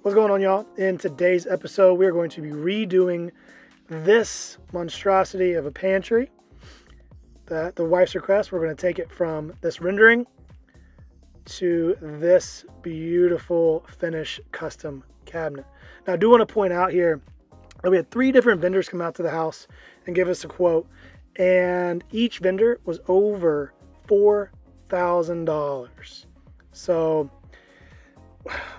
What's going on, y'all? In today's episode, we're going to be redoing this monstrosity of a pantry. At the wife's request, we're going to take it from this rendering to this beautiful finish custom cabinet. Now, I do want to point out here that we had 3 different vendors come out to the house and give us a quote, and each vendor was over $4,000. So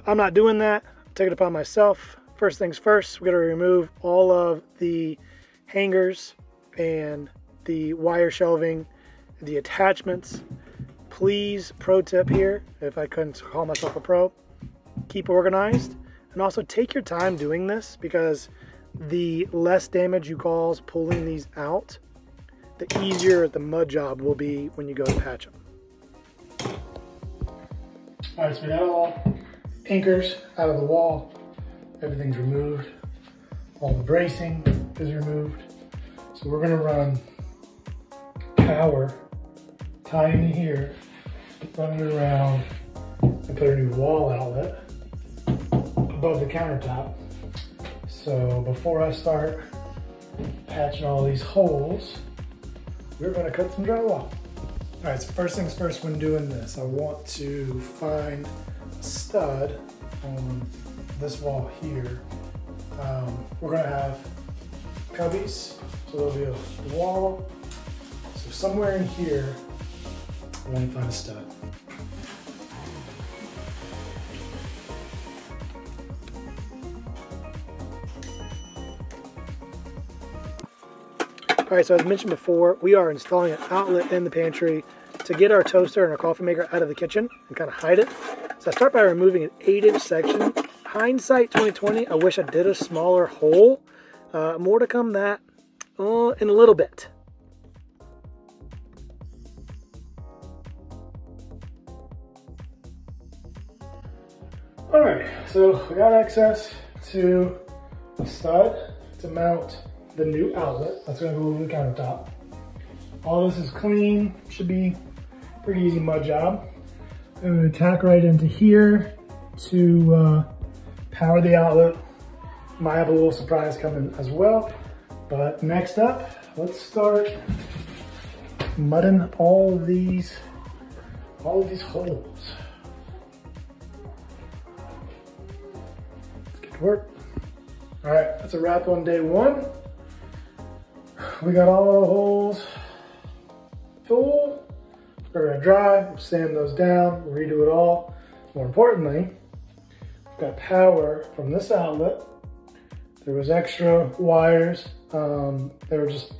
I'm not doing that. Take it upon myself. First things first, we got to remove all of the hangers and the wire shelving, the attachments. Please, pro tip here, if I couldn't call myself a pro, keep organized and also take your time doing this, because the less damage you cause pulling these out, the easier the mud job will be when you go to patch them. All right, so we got all anchors out of the wall. Everything's removed. All the bracing is removed. So we're gonna run power, tie into here, run it around, and put a new wall outlet above the countertop. So before I start patching all these holes, we're gonna cut some drywall. All right, so first things first when doing this, I want to find stud on this wall here. We're gonna have cubbies, so there'll be a wall. So somewhere in here, I want to find a stud. All right, so as mentioned before, we are installing an outlet in the pantry to get our toaster and our coffee maker out of the kitchen and kind of hide it. So I start by removing an 8-inch section. Hindsight 2020, I wish I did a smaller hole. More to come that in a little bit. All right, so we got access to the stud to mount the new outlet. That's gonna go over the countertop. All this is clean, should be pretty easy mud job. I'm gonna tack right into here to power the outlet. Might have a little surprise coming as well. But next up, let's start mudding all of these holes. Let's get to work. All right, that's a wrap on day 1. We got all the holes full. We're gonna dry, we'll sand those down, redo it all. More importantly, we've got power from this outlet. There was extra wires, they were just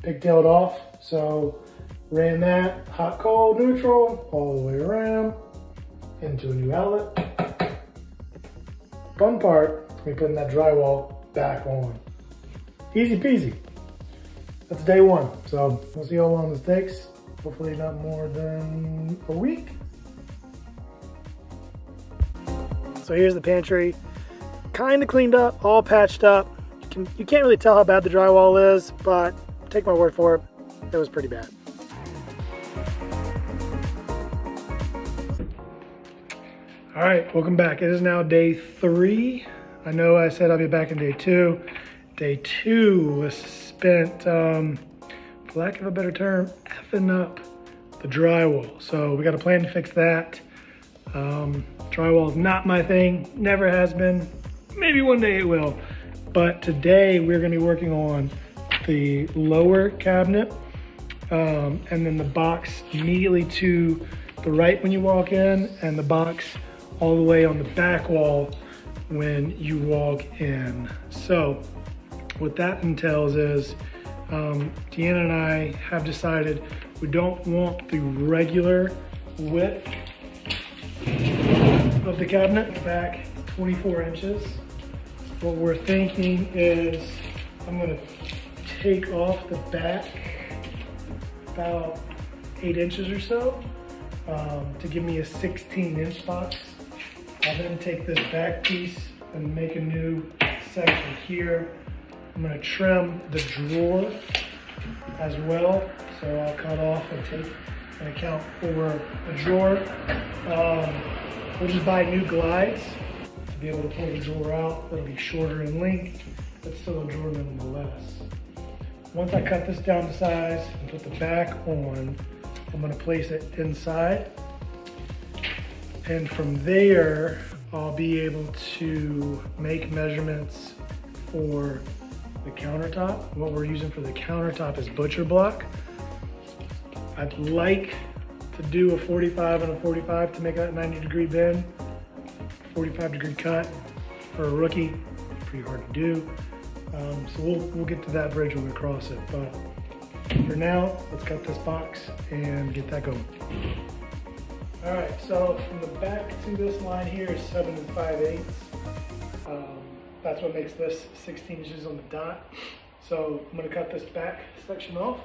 pigtailed off. So ran that hot, cold, neutral, all the way around into a new outlet. Fun part, we putting that drywall back on. Easy peasy. That's day 1. So we'll see how long this takes. Hopefully not more than a week. So here's the pantry, kind of cleaned up, all patched up. You can't really tell how bad the drywall is, but take my word for it, it was pretty bad. All right, welcome back. It is now day 3. I know I said I'll be back in day 2. Day 2 was spent, for lack of a better term, effing up the drywall. So we got a plan to fix that. Drywall is not my thing, never has been. Maybe one day it will. But today we're gonna be working on the lower cabinet and then the box immediately to the right when you walk in, and the box all the way on the back wall when you walk in. So what that entails is Deanna and I have decided we don't want the regular width of the cabinet. Back 24 inches. What we're thinking is I'm gonna take off the back about 8 inches or so to give me a 16-inch box. I'll then take this back piece and make a new section here. I'm gonna trim the drawer as well. So I'll cut off and take an account for the drawer. We'll just buy new glides. be able to pull the drawer out. It'll be shorter in length, but still a drawer nonetheless. Once I cut this down to size and put the back on, I'm gonna place it inside. And from there, I'll be able to make measurements for the countertop. What we're using for the countertop is butcher block. I'd like to do a 45 and a 45 to make that 90-degree bend. 45-degree cut for a rookie, pretty hard to do. So we'll get to that bridge when we cross it. But for now, let's cut this box and get that going. All right, so from the back to this line here is 7 5/8. That's what makes this 16 inches on the dot. So I'm gonna cut this back section off.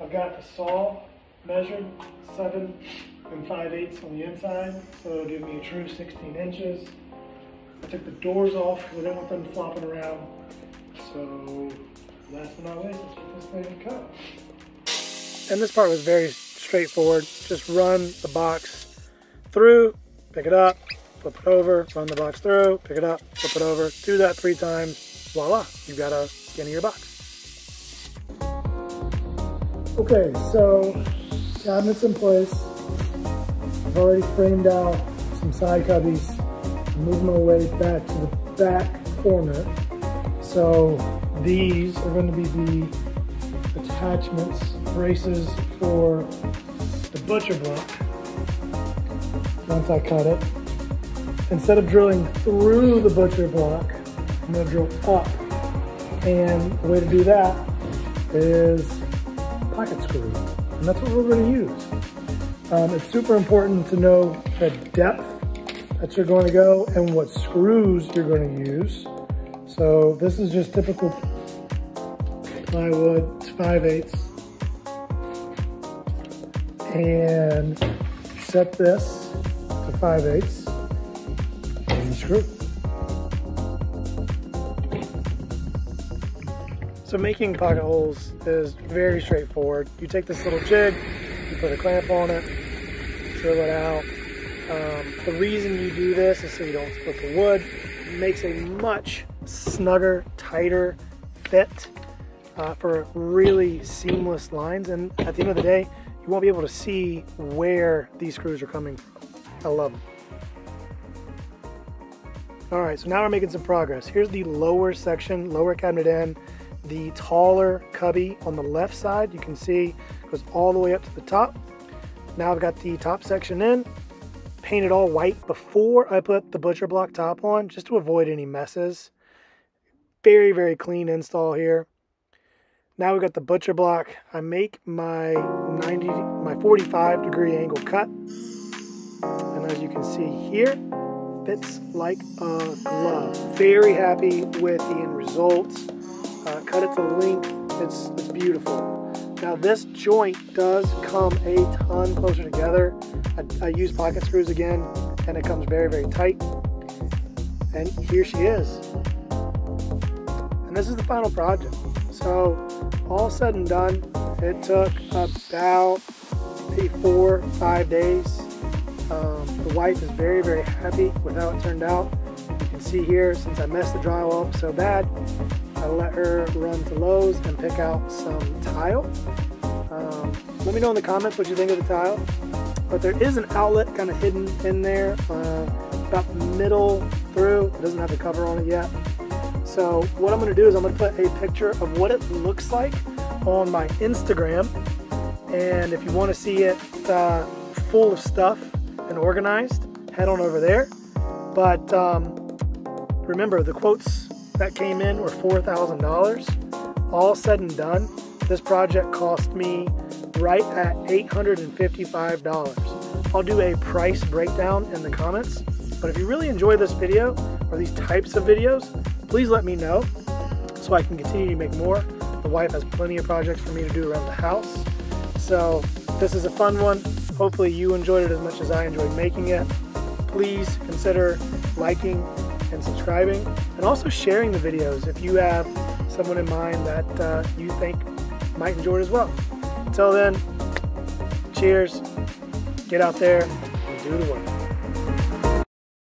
I've got the saw measured 7 5/8 on the inside, so it'll give me a true 16 inches. I took the doors off because I don't want them flopping around. So last but not least, let's get this thing cut. And this part was very straightforward. Just run the box through, pick it up, flip it over, run the box through, pick it up, flip it over. Do that 3 times, voila, you've got a skin of your box. Okay, so cabinets in place. I've already framed out some side cubbies. I'm moving my way back to the back corner. So these are going to be the attachments, braces for the butcher block. Once I cut it, instead of drilling through the butcher block, I'm going to drill up. And the way to do that is pocket screw. And that's what we're going to use. It's super important to know the depth that you're going to go and what screws you're going to use. So this is just typical plywood, it's 5/8. And set this to 5/8 and screw. So making pocket holes is very straightforward. You take this little jig, you put a clamp on it, drill it out. The reason you do this is so you don't split the wood. It makes a much snugger, tighter fit for really seamless lines. And at the end of the day, you won't be able to see where these screws are coming from. I love them. All right, so now we're making some progress. Here's the lower section, lower cabinet end. The taller cubby on the left side, you can see, goes all the way up to the top. Now I've got the top section in, painted all white before I put the butcher block top on, just to avoid any messes. Very, very clean install here. Now we've got the butcher block. I make my 45-degree angle cut. And as you can see here, fits like a glove. Very happy with the end results. Cut it to length, it's beautiful. Now this joint does come a ton closer together. I use pocket screws again, and it comes very, very tight. And here she is. And this is the final project. So all said and done, it took about maybe 4 or 5 days. The wife is very, very happy with how it turned out. You can see here, since I messed the drywall up so bad, I let her run to Lowe's and pick out some tile. Let me know in the comments what you think of the tile. But there is an outlet kind of hidden in there, about middle through. It doesn't have the cover on it yet. So what I'm going to do is I'm going to put a picture of what it looks like on my Instagram. And if you want to see it full of stuff and organized, head on over there. But remember, the quotes that came in were $4,000. All said and done, this project cost me right at $855. I'll do a price breakdown in the comments, but if you really enjoy this video or these types of videos, please let me know so I can continue to make more. The wife has plenty of projects for me to do around the house. So this is a fun one. Hopefully you enjoyed it as much as I enjoyed making it. Please consider liking and subscribing, and also sharing the videos if you have someone in mind that you think might enjoy it as well. Until then, cheers, get out there and do the work.